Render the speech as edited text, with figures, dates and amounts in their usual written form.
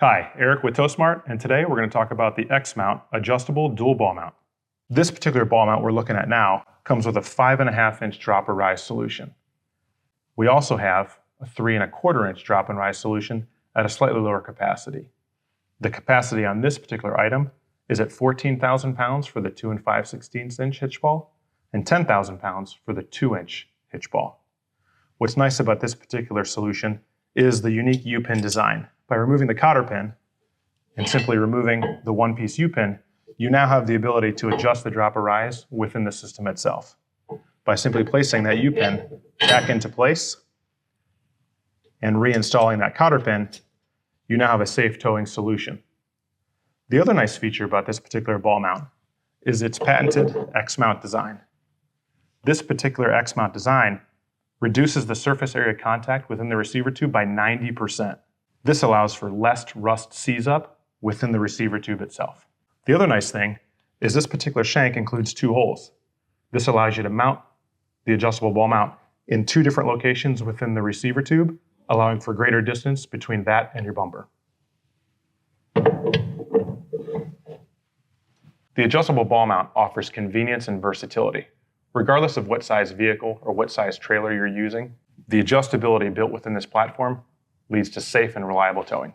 Hi, Eric with TowSmart, and today we're going to talk about the X-Mount adjustable dual ball mount. This particular ball mount we're looking at now comes with a 5.5-inch drop and rise solution. We also have a 3.25-inch drop and rise solution at a slightly lower capacity. The capacity on this particular item is at 14,000 pounds for the 2 5/16-inch hitch ball and 10,000 pounds for the 2-inch hitch ball. What's nice about this particular solution is the unique U-pin design. By removing the cotter pin and simply removing the one-piece U-pin, you now have the ability to adjust the drop or rise within the system itself. By simply placing that U-pin back into place and reinstalling that cotter pin, you now have a safe towing solution. The other nice feature about this particular ball mount is its patented X-mount design. This particular X-mount design reduces the surface area contact within the receiver tube by 90%. This allows for less rust seize up within the receiver tube itself. The other nice thing is this particular shank includes 2 holes. This allows you to mount the adjustable ball mount in 2 different locations within the receiver tube, allowing for greater distance between that and your bumper. The adjustable ball mount offers convenience and versatility. Regardless of what size vehicle or what size trailer you're using, the adjustability built within this platform leads to safe and reliable towing.